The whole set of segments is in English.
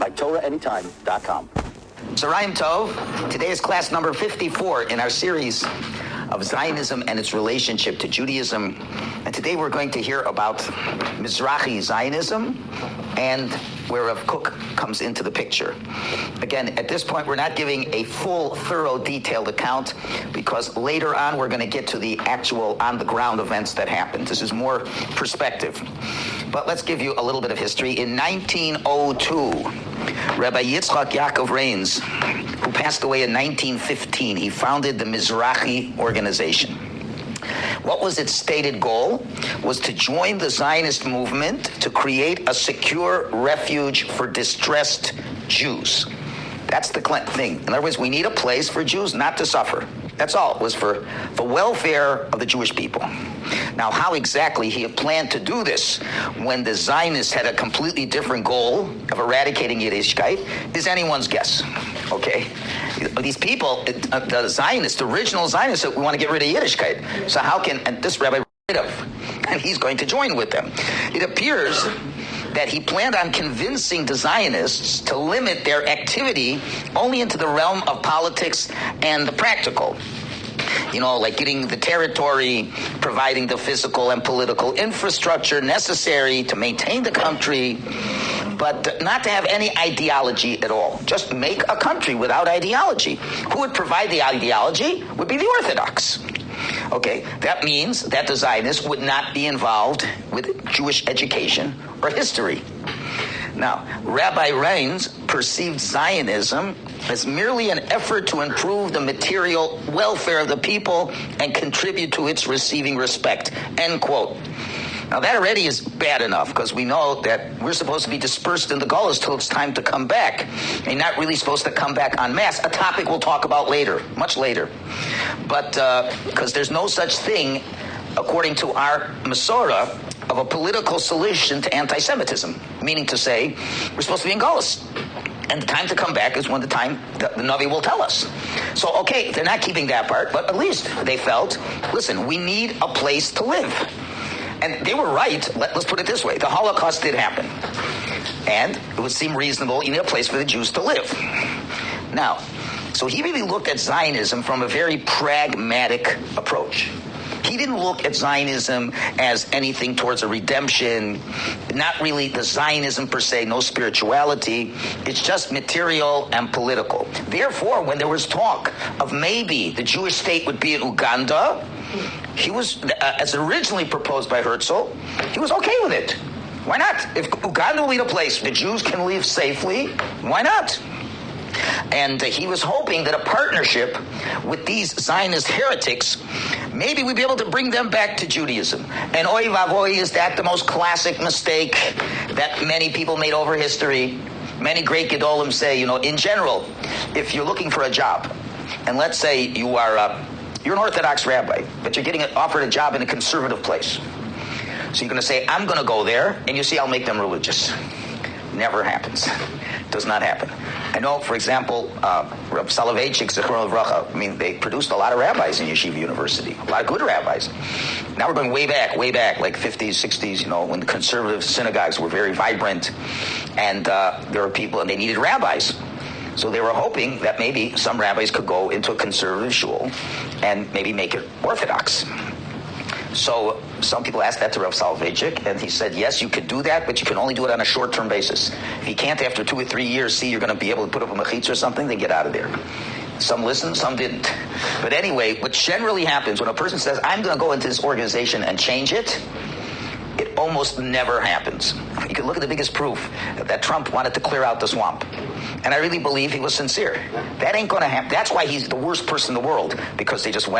by TorahAnytime.com. Zerayim Tov. Today is class number 54 in our series of Zionism and its relationship to Judaism. And today we're going to hear about Mizrachi Zionism and where Kook comes into the picture. Again, at this point, we're not giving a full, thorough, detailed account because later on we're going to get to the actual on-the-ground events that happened. This is more perspective. But let's give you a little bit of history. In 1902, Rabbi Yitzchak Yaakov Reins, who passed away in 1915, he founded the Mizrachi organization. What was its stated goal? Was to join the Zionist movement to create a secure refuge for distressed Jews. That's the thing. In other words, we need a place for Jews not to suffer. That's all. It was for the welfare of the Jewish people. Now, how exactly he had planned to do this when the Zionists had a completely different goal of eradicating Yiddishkeit is anyone's guess. Okay? These people, the Zionists, the original Zionists, we want to get rid of Yiddishkeit. So how can, and this rabbi rid of, and he's going to join with them. It appears that he planned on convincing the Zionists to limit their activity only into the realm of politics and the practical. You know, like getting the territory, providing the physical and political infrastructure necessary to maintain the country, but not to have any ideology at all. Just make a country without ideology. Who would provide the ideology? Would be the Orthodox. Okay, that means that the Zionists would not be involved with Jewish education or history. Now, Rabbi Reins perceived Zionism as merely an effort to improve the material welfare of the people and contribute to its receiving respect, end quote. Now, that already is bad enough because we know that we're supposed to be dispersed in the Gullahs till it's time to come back. And not really supposed to come back en masse, a topic we'll talk about later, much later. But because there's no such thing, according to our Masorah, of a political solution to anti-Semitism, meaning to say we're supposed to be in Gullahs. And the time to come back is when the Navi will tell us. So, okay, they're not keeping that part, but at least they felt, listen, we need a place to live. And they were right. Let's put it this way. The Holocaust did happen. And it would seem reasonable, you need a place for the Jews to live. Now, so he really looked at Zionism from a very pragmatic approach. He didn't look at Zionism as anything towards a redemption, not really the Zionism per se, no spirituality. It's just material and political. Therefore, when there was talk of maybe the Jewish state would be in Uganda, he was, as originally proposed by Herzl, he was okay with it. Why not? If Uganda will be the place the Jews can live safely, why not? And he was hoping that a partnership with these Zionist heretics, maybe we'd be able to bring them back to Judaism. And oy vavoy, is that the most classic mistake that many people made over history? Many great Gedolim say, you know, in general, if you're looking for a job, and let's say you're an Orthodox rabbi, but you're getting offered a job in a conservative place. So you're going to say, I'm going to go there, and you see, I'll make them religious. Never happens. Does not happen. I know, for example, Reb Soloveitchik, Zichron Livracha, I mean, they produced a lot of rabbis in Yeshiva University, a lot of good rabbis. Now we're going way back, like 50s, 60s, you know, when the conservative synagogues were very vibrant, and there were people, and they needed rabbis. So they were hoping that maybe some rabbis could go into a conservative shul and maybe make it Orthodox. So some people asked that to Rav Soloveitchik, and he said, yes, you could do that, but you can only do it on a short-term basis. If you can't, after 2 or 3 years, see you're going to be able to put up a mechitza or something, then get out of there. Some listened, some didn't. But anyway, what generally happens when a person says, I'm going to go into this organization and change it, it almost never happens. You can look at the biggest proof that Trump wanted to clear out the swamp. And I really believe he was sincere. That ain't going to happen. That's why he's the worst person in the world, because they just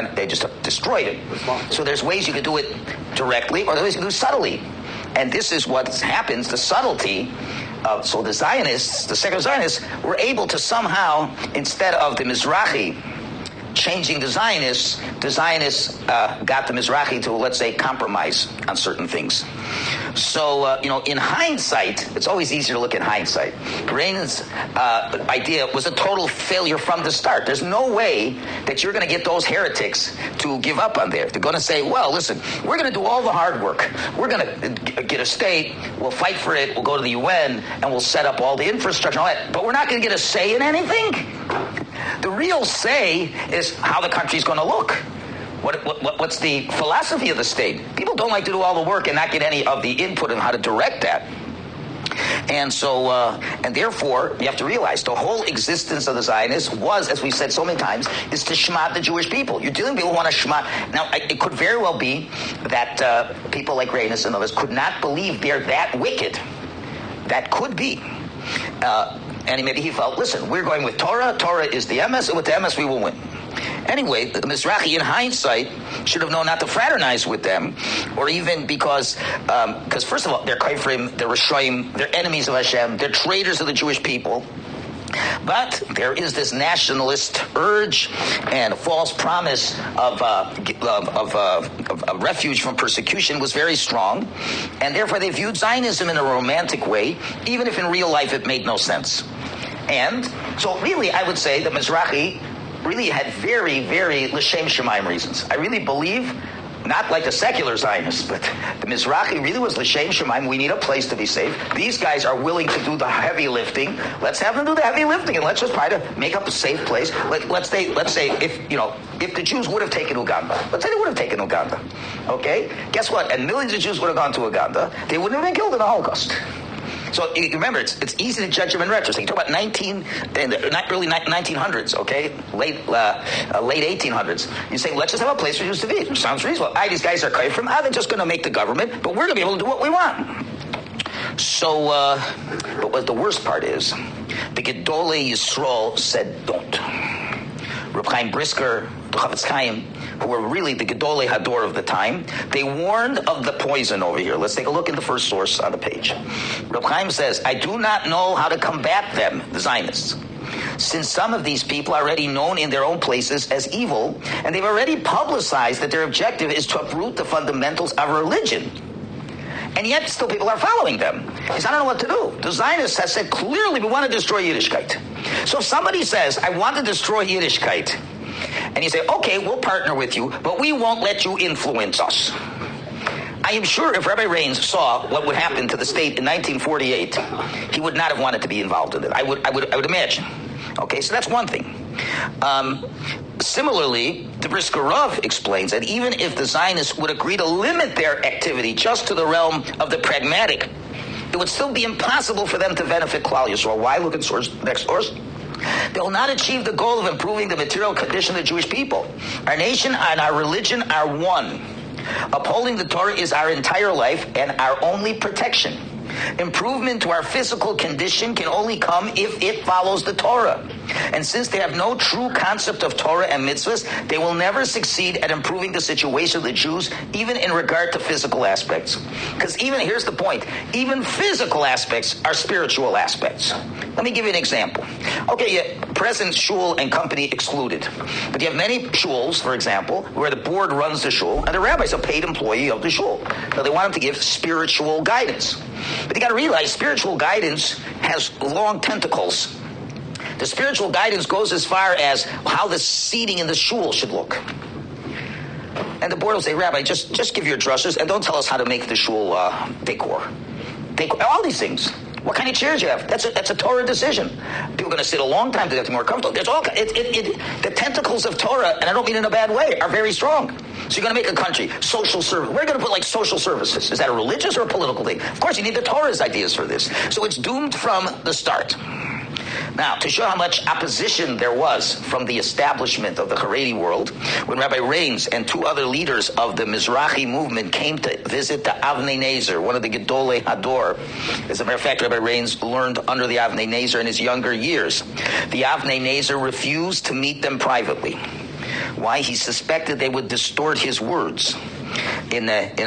destroyed it. So there's ways you can do it directly, or there's ways you can do it subtly. And this is what happens, the subtlety. So the Zionists, the secular Zionists, were able to somehow, instead of the Mizrachi changing the Zionists got the Mizrachi to, let's say, compromise on certain things. So, in hindsight, it's always easier to look at hindsight. Reina's idea was a total failure from the start. There's no way that you're going to get those heretics to give up on there. They're going to say, well, listen, we're going to do all the hard work. We're going to get a state, we'll fight for it, we'll go to the UN, and we'll set up all the infrastructure and all that. But we're not going to get a say in anything. The real say is how the country's going to look. What's the philosophy of the state? People don't like to do all the work and not get any of the input on how to direct that. And so, and therefore, you have to realize the whole existence of the Zionists was, as we've said so many times, is to shmad the Jewish people. You're dealing with people who want to shmad. Now, it could very well be that people like Reines and others could not believe they're that wicked. That could be. And maybe he felt, listen, we're going with Torah. Torah is the emes, and with the emes we will win. Anyway, the Mizrachi, in hindsight, should have known not to fraternize with them, or even because first of all, they're kaifrim, they're Rishoyim, they're enemies of Hashem, they're traitors of the Jewish people. But there is this nationalist urge and a false promise of refuge from persecution was very strong, and therefore they viewed Zionism in a romantic way, even if in real life it made no sense. And so really, I would say the Mizrachi really had very, very l'shem shemaim reasons. I really believe, not like the secular Zionists, but the Mizrachi really was l'shem shemaim. We need a place to be safe. These guys are willing to do the heavy lifting. Let's have them do the heavy lifting, and let's just try to make up a safe place. Let's say if the Jews would have taken Uganda, let's say they would have taken Uganda, okay? Guess what? And millions of Jews would have gone to Uganda. They wouldn't have been killed in the Holocaust. So remember, it's easy to judge them in retrospect. You talk about early 1900s, okay, late 1800s. You say, let's just have a place for Jews to be. Sounds reasonable. These guys are kaifrim. They're just going to make the government, but we're going to be able to do what we want. So, but what the worst part is, the Gedolei Yisrael said don't. Reb Chaim Brisker, the Chavetz Chaim, who were really the Gedolei Hador of the time, they warned of the poison over here. Let's take a look at the first source on the page. Reb Chaim says, I do not know how to combat them, the Zionists, since some of these people are already known in their own places as evil, and they've already publicized that their objective is to uproot the fundamentals of religion. And yet still people are following them. He said, I don't know what to do. The Zionists have said clearly we want to destroy Yiddishkeit. So if somebody says, I want to destroy Yiddishkeit, and you say, okay, we'll partner with you, but we won't let you influence us. I am sure if Rabbi Reines saw what would happen to the state in 1948, he would not have wanted to be involved in it. I would imagine. Okay, so that's one thing. Similarly, the Brisker Rav explains that even if the Zionists would agree to limit their activity just to the realm of the pragmatic, it would still be impossible for them to benefit Klal Yisrael. Why? Look at next source. They will not achieve the goal of improving the material condition of the Jewish people. Our nation and our religion are one. Upholding the Torah is our entire life and our only protection. Improvement to our physical condition can only come if it follows the Torah. And since they have no true concept of Torah and mitzvahs, they will never succeed at improving the situation of the Jews, even in regard to physical aspects. Because here's the point, even physical aspects are spiritual aspects. Let me give you an example. Okay, present shul and company excluded. But you have many shuls, for example, where the board runs the shul, and the rabbi is a paid employee of the shul. So they want him to give spiritual guidance. But you got to realize spiritual guidance has long tentacles. The spiritual guidance goes as far as how the seating in the shul should look. And the board will say, Rabbi, just give your drushes and don't tell us how to make the shul decor. All these things. What kind of chairs you have? That's a Torah decision. People are going to sit a long time to get more comfortable. There's all the tentacles of Torah, and I don't mean in a bad way, are very strong. So you're going to make a country social service. We're going to put social services. Is that a religious or a political thing? Of course, you need the Torah's ideas for this. So it's doomed from the start. Now, to show how much opposition there was from the establishment of the Haredi world, when Rabbi Reines and two other leaders of the Mizrachi movement came to visit the Avnei Nezer, one of the Gedolei Hador. As a matter of fact, Rabbi Reines learned under the Avnei Nezer in his younger years. The Avnei Nezer refused to meet them privately. Why? He suspected they would distort his words. In an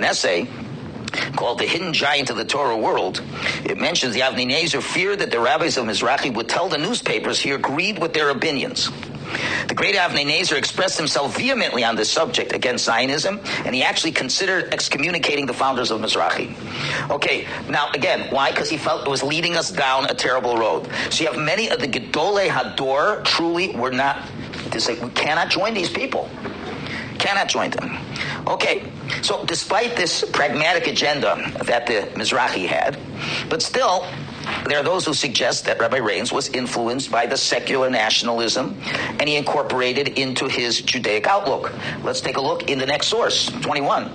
essay, called The Hidden Giant of the Torah World, it mentions the Avnei Nezer feared that the rabbis of Mizrachi would tell the newspapers he agreed with their opinions. The great Avnei Nezer expressed himself vehemently on this subject against Zionism, and he actually considered excommunicating the founders of Mizrachi. Okay, now again, why? Because he felt it was leading us down a terrible road. So you have many of the Gedolei Hador truly were not, they say, we cannot join these people. Cannot join them. Okay, so despite this pragmatic agenda that the Mizrachi had, but still, there are those who suggest that Rabbi Reins was influenced by the secular nationalism, and he incorporated into his Judaic outlook. Let's take a look in the next source, 21,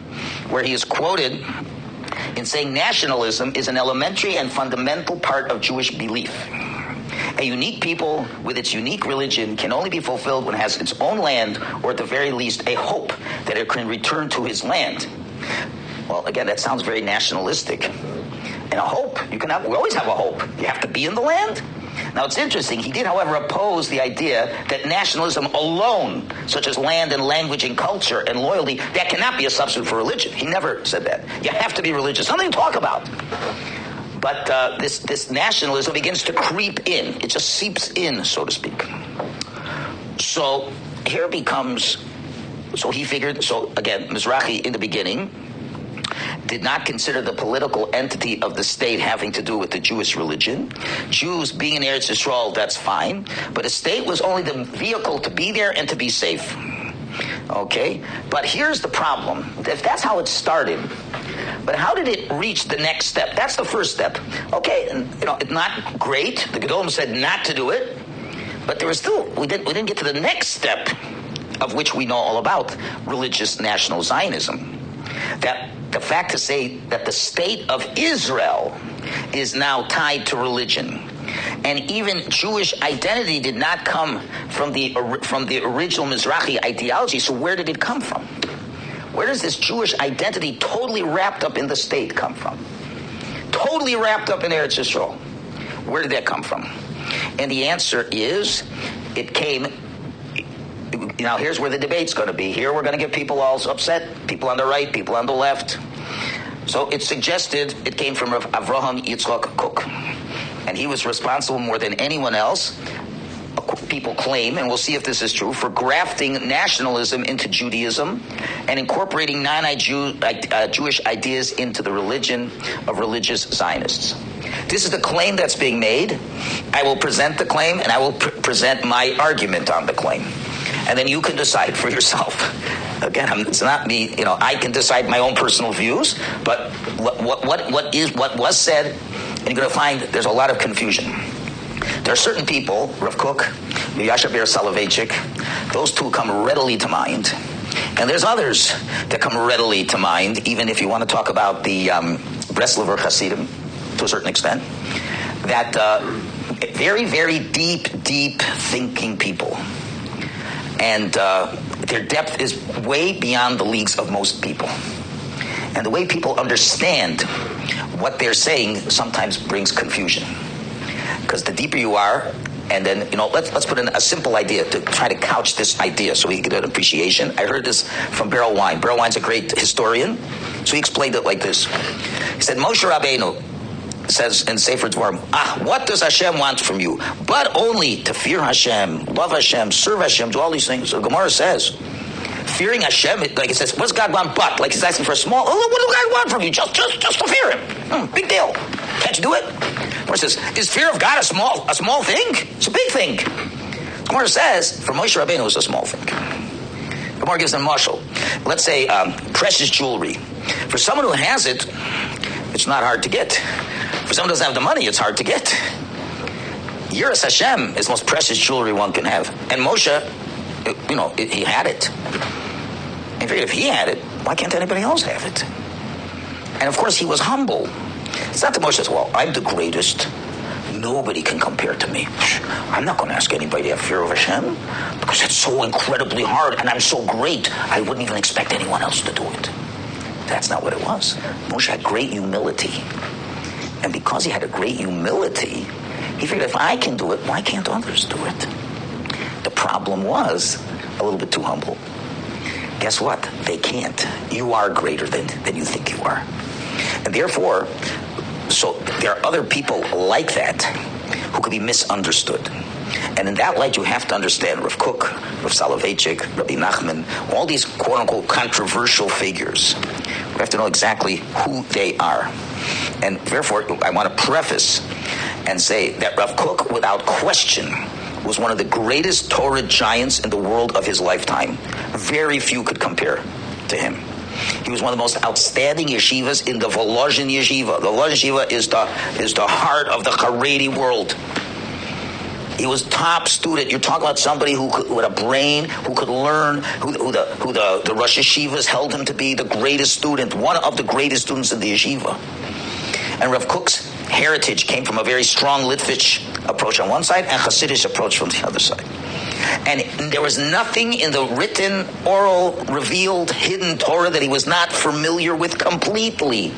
where he is quoted in saying nationalism is an elementary and fundamental part of Jewish belief. A unique people with its unique religion can only be fulfilled when it has its own land, or at the very least, a hope that it can return to his land. Well, again, that sounds very nationalistic. And a hope, we always have a hope. You have to be in the land. Now, it's interesting. He did, however, oppose the idea that nationalism alone, such as land and language and culture and loyalty, that cannot be a substitute for religion. He never said that. You have to be religious. Something to talk about. But this nationalism begins to creep in. It just seeps in, so to speak. So here becomes, so he figured, so again, Mizrachi in the beginning did not consider the political entity of the state having to do with the Jewish religion. Jews being in Eretz Yisrael, that's fine. But a state was only the vehicle to be there and to be safe. Okay? But here's the problem. If that's how it started, but how did it reach the next step? That's the first step. Okay, and, it's not great. The Gedolim said not to do it. But there was still, we didn't get to the next step, of which we know all about, religious national Zionism. That the fact to say that the state of Israel is now tied to religion, and even Jewish identity did not come from the original Mizrachi ideology. So where did it come from? Where does this Jewish identity, totally wrapped up in the state, come from? Totally wrapped up in Eretz Yisrael. Where did that come from? And the answer is, it came. Now, here's where the debate's going to be. Here we're going to get people all upset, people on the right, people on the left. So it's suggested it came from Avraham Yitzchak Kook. And he was responsible more than anyone else, people claim, and we'll see if this is true, for grafting nationalism into Judaism and incorporating non-Jewish ideas into the religion of religious Zionists. This is the claim that's being made. I will present the claim, and I will present my argument on the claim. And then you can decide for yourself. Again, it's not me, I can decide my own personal views, but what was said, and you're going to find there's a lot of confusion. There are certain people, Rav Kook, Yasha Ber Soloveitchik, those two come readily to mind. And there's others that come readily to mind, even if you want to talk about the Breslover Hasidim, to a certain extent, that very, very deep thinking people. And their depth is way beyond the leagues of most people. And the way people understand what they're saying sometimes brings confusion. Because the deeper you are, and then, let's put in a simple idea to try to couch this idea so we can get an appreciation. I heard this from Beryl Wine. Beryl Wine's a great historian, so he explained it like this. He said, Moshe Rabbeinu says in Sefer Dvarim, what does Hashem want from you? But only to fear Hashem, love Hashem, serve Hashem, do all these things. So Gemara says, fearing Hashem, like it says, what does God want but? Like he's asking for a small, what does God want from you? Just to fear Him. Big deal. Can't you do it? Gemara says, is fear of God a small thing? It's a big thing. Gemara says, for Moshe Rabbeinu, it's a small thing. Gemara gives them mashal. Let's say precious jewelry. For someone who has it, it's not hard to get. For someone who doesn't have the money, it's hard to get. Yiras Hashem is the most precious jewelry one can have. And Moshe, he had it. And if he had it, why can't anybody else have it? And of course, he was humble. It's not that Moshe says, well, I'm the greatest. Nobody can compare to me. I'm not going to ask anybody to have fear of Hashem because it's so incredibly hard and I'm so great, I wouldn't even expect anyone else to do it. That's not what it was. Moshe had great humility. And because he had a great humility, he figured if I can do it, why can't others do it? The problem was a little bit too humble. Guess what? They can't. You are greater than you think you are. therefore, so there are other people like that who could be misunderstood. And in that light, you have to understand Rav Kook, Rav Soloveitchik, Rabbi Nachman, all these quote-unquote controversial figures. We have to know exactly who they are. And therefore, I want to preface and say that Rav Kook, without question, was one of the greatest Torah giants in the world of his lifetime. Very few could compare to him. He was one of the most outstanding yeshivas in the Volozhin yeshiva. The Volozhin yeshiva is the heart of the Haredi world. He was top student. You're talking about somebody who with a brain, who could learn, who the Rosh Yeshivas held him to be the greatest student, one of the greatest students in the yeshiva. And Rav Kook's heritage came from a very strong Litvish approach on one side and Hasidic approach from the other side. And there was nothing in the written, oral, revealed, hidden Torah that he was not familiar with completely.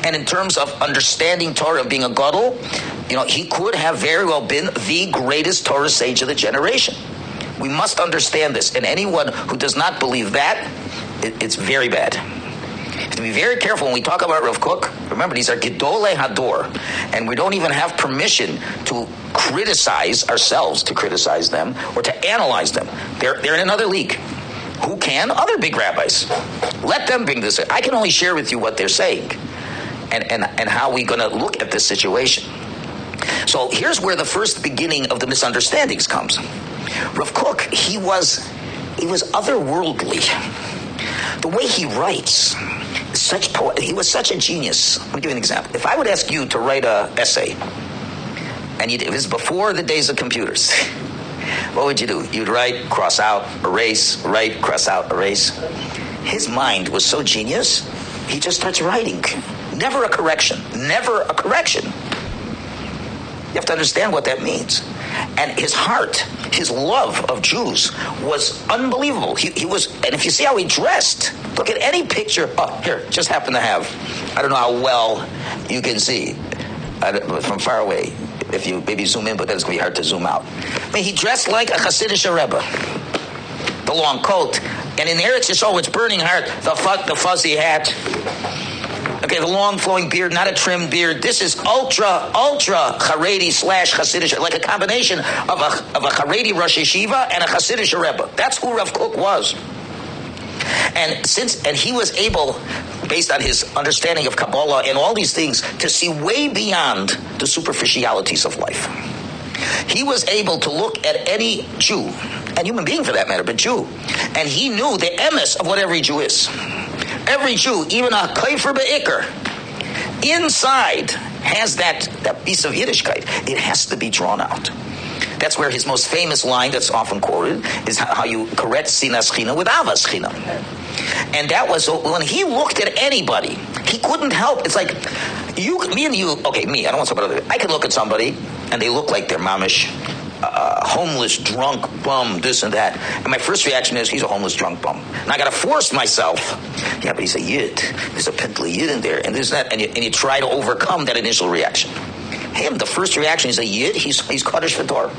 And in terms of understanding Torah, of being a gadol, he could have very well been the greatest Torah sage of the generation. We must understand this. And anyone who does not believe that, it's very bad. You have to be very careful when we talk about Rav Kook. Remember, these are Gedolei Hador, and we don't even have permission to criticize ourselves, to criticize them, or to analyze them. They're in another league. Who can? Other big rabbis. Let them bring this. I can only share with you what they're saying and how we're going to look at this situation. So here's where the first beginning of the misunderstandings comes. Rav Kook, he was otherworldly. The way he writes, he was such a genius. Let me give you an example. If I would ask you to write an essay, and it was before the days of computers, what would you do? You'd write, cross out, erase, write, cross out, erase. His mind was so genius, he just starts writing. Never a correction. Never a correction. You have to understand what that means. And his heart, his love of Jews was unbelievable. He was, and if you see how he dressed, look at any picture. Oh, here, just happen to have, I don't know how well you can see from far away. If you maybe zoom in, but then it's going to be hard to zoom out. I mean, he dressed like a Hasidic Rebbe. The long coat. And in Eretz Yisrael, it's burning hard. The fuzzy hat. Okay, the long flowing beard, not a trimmed beard. This is ultra Haredi / Hasidic, like a combination of a Haredi Rosh Yeshiva and a Hasidic Rebbe. That's who Rav Kook was. And he was able, based on his understanding of Kabbalah and all these things, to see way beyond the superficialities of life. He was able to look at any Jew, and human being for that matter, but Jew, and he knew the emes of what every Jew is. Every Jew, even a kaifer be'ikr, inside has that piece of Yiddishkeit. It has to be drawn out. That's where his most famous line that's often quoted is how you correct sinas china with avas china. And that was, when he looked at anybody, he couldn't help. It's like, me and you, okay, me, I don't want somebody other. I can look at somebody and they look like they're mamish, homeless, drunk, bum, this and that. And my first reaction is, he's a homeless, drunk bum. And I got to force myself. Yeah, but he's a yid. There's a pently yid in there. And there's that. And you try to overcome that initial reaction. Him, the first reaction is a yid. He's Kaddish Fedor.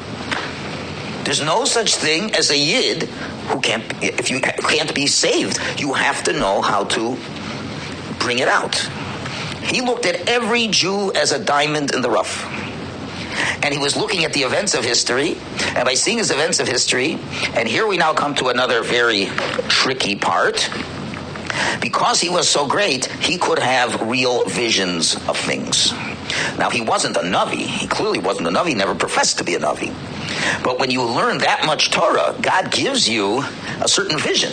There's no such thing as a yid who can't be saved. You have to know how to bring it out. He looked at every Jew as a diamond in the rough. And he was looking at the events of history, and by seeing his events of history, and here we now come to another very tricky part, because he was so great, he could have real visions of things. Now, he wasn't a Navi. He clearly wasn't a Navi. He never professed to be a Navi. But when you learn that much Torah, God gives you a certain vision.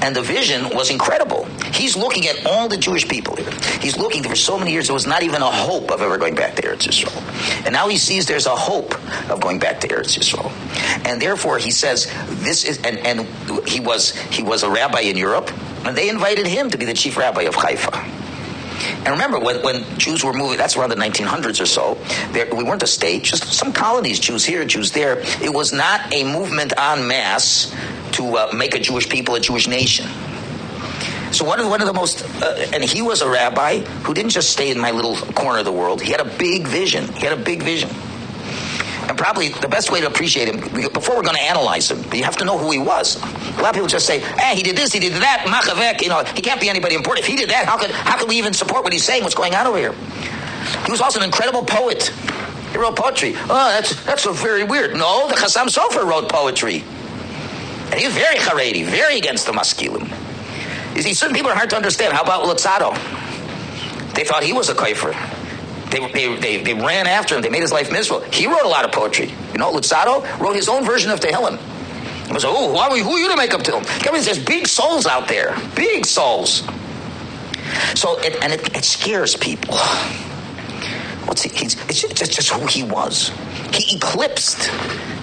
And the vision was incredible. He's looking at all the Jewish people here. He's looking, for so many years, there was not even a hope of ever going back to Eretz Yisrael. And now he sees there's a hope of going back to Eretz Yisrael. And therefore he says, this is, and he was a rabbi in Europe, and they invited him to be the chief rabbi of Haifa. And remember, when Jews were moving, that's around the 1900s or so, we weren't a state, just some colonies, Jews here, Jews there. It was not a movement en masse to make a Jewish people a Jewish nation. So one of the most, and he was a rabbi who didn't just stay in my little corner of the world. He had a big vision. And probably the best way to appreciate him, before we're going to analyze him, you have to know who he was. A lot of people just say, hey, he did this, he did that, machavek, he can't be anybody important. If he did that, how could we even support what he's saying, what's going on over here? He was also an incredible poet. He wrote poetry. Oh, that's so very weird. No, the Chassam Sofer wrote poetry. And he was very Haredi, very against the Maskilim. You see, certain people are hard to understand. How about Lutzado? They thought he was a kafir. They ran after him. They made his life miserable. He wrote a lot of poetry. Lutzado wrote his own version of Tehillim. He was like, who are you to make up Tehillim? I mean, there's big souls out there. Big souls. So, it scares people. It's just who he was. He eclipsed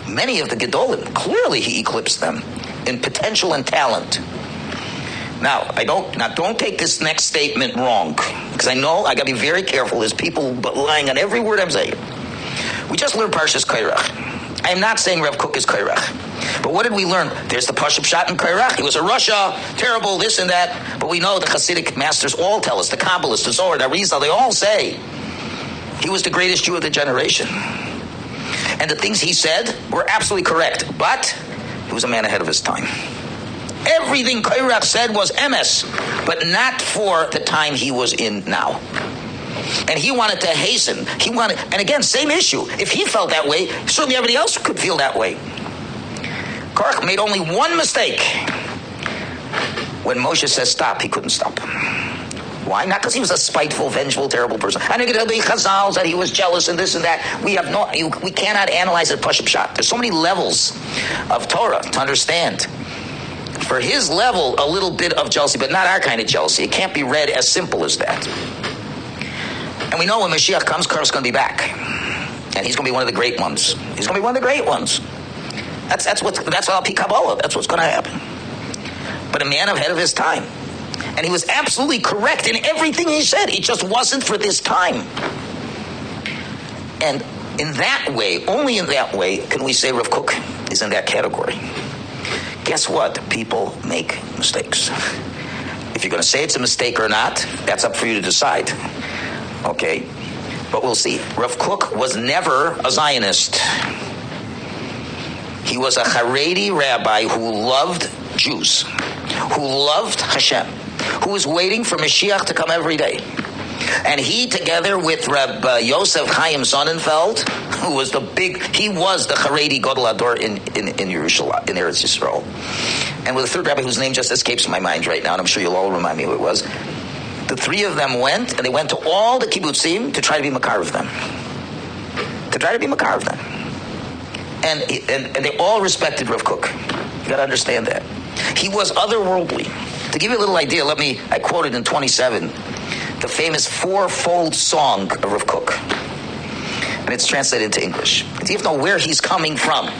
many of the Gedolim. Clearly he eclipsed them in potential and talent. Now don't take this next statement wrong, because I know I got to be very careful. There's people lying on every word I'm saying. We just learned Parshas Kairach. I am not saying Rav Kook is Kairach. But what did we learn? There's the Pashup Shat in Kairach. He was a Russia, terrible, this and that. But we know the Hasidic masters all tell us, the Kabbalists, the Zohar, the Arizal, they all say he was the greatest Jew of the generation. And the things he said were absolutely correct. But he was a man ahead of his time. Everything Kairach said was emes, but not for the time he was in now. And he wanted to hasten. And again, same issue. If he felt that way, certainly everybody else could feel that way. Kook made only one mistake. When Moshe says stop, he couldn't stop. Why? Not because he was a spiteful, vengeful, terrible person. I think it'll be Chazal that he was jealous and this and that. We cannot analyze it Pashup Shat. There's so many levels of Torah to understand. For his level, a little bit of jealousy, but not our kind of jealousy. It can't be read as simple as that. And we know when Mashiach comes, Kook's going to be back. And he's going to be one of the great ones. He's going to be one of the great ones. That's Al Pi Kabbalah. That's what's going to happen. But a man ahead of his time. And he was absolutely correct in everything he said. It just wasn't for this time. And in that way, only in that way, can we say Rav Kook is in that category. Guess what? People make mistakes. If you're going to say it's a mistake or not, that's up for you to decide. Okay? But we'll see. Rav Kook was never a Zionist. He was a Haredi rabbi who loved Jews, who loved Hashem, who was waiting for Mashiach to come every day. And he, together with Reb Yosef Chaim Sonnenfeld, who was he was the Haredi Gadol Hador in Yerushalayim, in Eretz Yisrael. And with a third rabbi whose name just escapes my mind right now, and I'm sure you'll all remind me who it was. The three of them went, and they went to all the kibbutzim to try to be makar of them. And they all respected Rav Kook. You got to understand that. He was otherworldly. To give you a little idea, I quoted in 27 the famous fourfold song of Rav Kook. And it's translated into English. Do you have to know where he's coming from?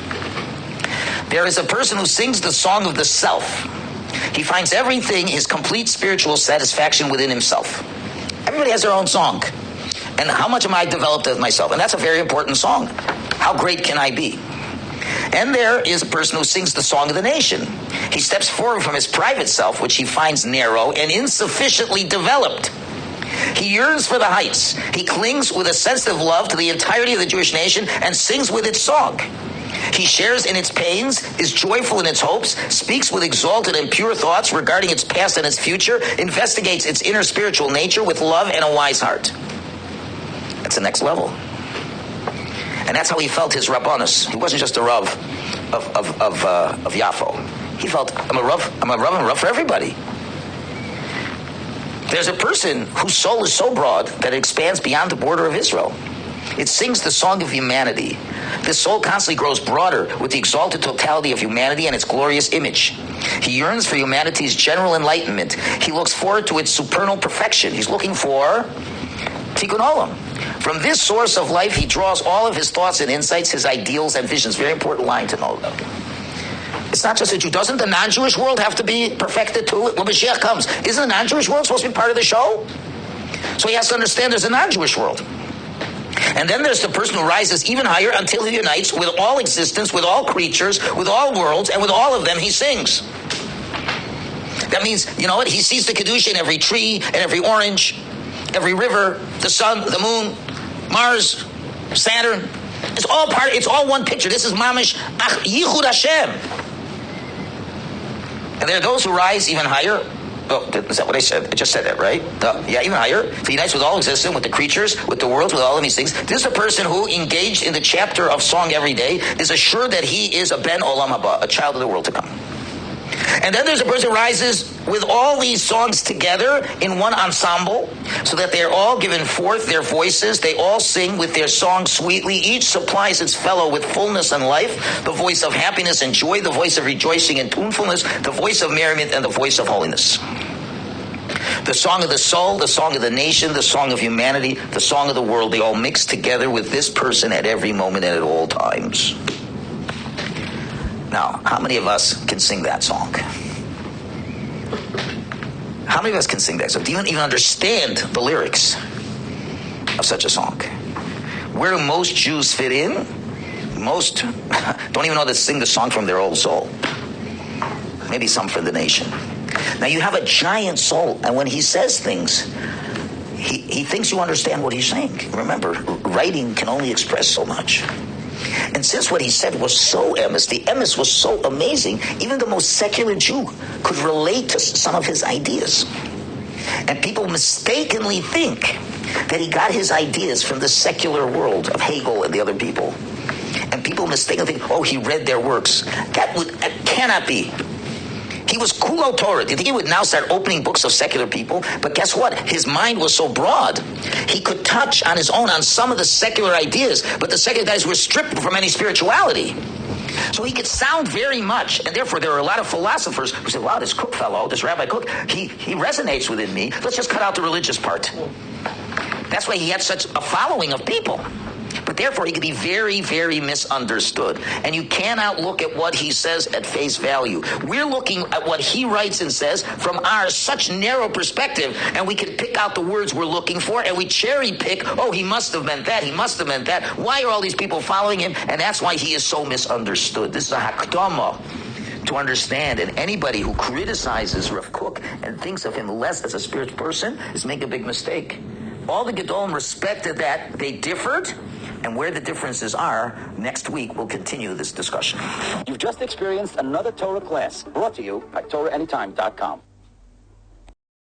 There is a person who sings the song of the self. He finds everything, his complete spiritual satisfaction within himself. Everybody has their own song. And how much am I developed as myself? And that's a very important song. How great can I be? And there is a person who sings the song of the nation. He steps forward from his private self, which he finds narrow and insufficiently developed. He yearns for the heights. He clings with a sensitive love to the entirety of the Jewish nation and sings with its song. He shares in its pains, is joyful in its hopes, speaks with exalted and pure thoughts regarding its past and its future, investigates its inner spiritual nature with love and a wise heart. That's the next level. And that's how he felt his Rabbanus. He wasn't just a Rav of Yafo. He felt, I'm a Rav for everybody. There's a person whose soul is so broad that it expands beyond the border of Israel. It sings the song of humanity. This soul constantly grows broader with the exalted totality of humanity and its glorious image. He yearns for humanity's general enlightenment. He looks forward to its supernal perfection. He's looking for Tikkun Olam. From this source of life, he draws all of his thoughts and insights, his ideals and visions. Very important line to know, though. It's not just a Jew. Doesn't the non-Jewish world have to be perfected too? When Mashiach comes, isn't the non-Jewish world supposed to be part of the show? So he has to understand there's a non-Jewish world. And then there's the person who rises even higher until he unites with all existence, with all creatures, with all worlds, and with all of them he sings. That means, you know what? He sees the Kedusha in every tree, and every orange, every river, the sun, the moon, Mars, Saturn. It's all one picture. This is Mamish Yichud Hashem. And there are those who rise even higher. Oh, is that what I said? I just said that, right? Yeah, even higher. He unites with all existence, with the creatures, with the worlds, with all of these things. This is a person who, engaged in the chapter of song every day, is assured that he is a ben olam haba, a child of the world to come. And then there's a person who rises with all these songs together in one ensemble, so that they're all given forth their voices. They all sing with their song sweetly. Each supplies its fellow with fullness and life, the voice of happiness and joy, the voice of rejoicing and tunefulness, the voice of merriment, and the voice of holiness. The song of the soul, the song of the nation, the song of humanity, the song of the world, they all mix together with this person at every moment and at all times. Now, how many of us can sing that song? How many of us can sing that song? Do you even understand the lyrics of such a song? Where do most Jews fit in? Most don't even know to sing the song from their old soul. Maybe some from the nation. Now, you have a giant soul, and when he says things, he thinks you understand what he's saying. Remember, writing can only express so much. And since what he said was so emes, the emes was so amazing, even the most secular Jew could relate to some of his ideas. And people mistakenly think that he got his ideas from the secular world of Hegel and the other people. And people mistakenly think, oh, he read their works. That cannot be. He was kulo Torah. Do you think he would now start opening books of secular people? But guess what? His mind was so broad, he could touch on his own on some of the secular ideas, but the secular ideas were stripped from any spirituality. So he could sound very much, and therefore there are a lot of philosophers who say, wow, this Kook fellow, this Rabbi Kook, he resonates within me. Let's just cut out the religious part. That's why he had such a following of people. But therefore, he could be very, very misunderstood. And you cannot look at what he says at face value. We're looking at what he writes and says from our such narrow perspective, and we can pick out the words we're looking for, and we cherry pick, oh, he must have meant that, he must have meant that. Why are all these people following him? And that's why he is so misunderstood. This is a hakdama to understand. And anybody who criticizes Rav Kook and thinks of him less as a spiritual person is making a big mistake. All the Gedolim respected that. They differed. And where the differences are, next week we'll continue this discussion. You've just experienced another Torah class brought to you by TorahAnytime.com.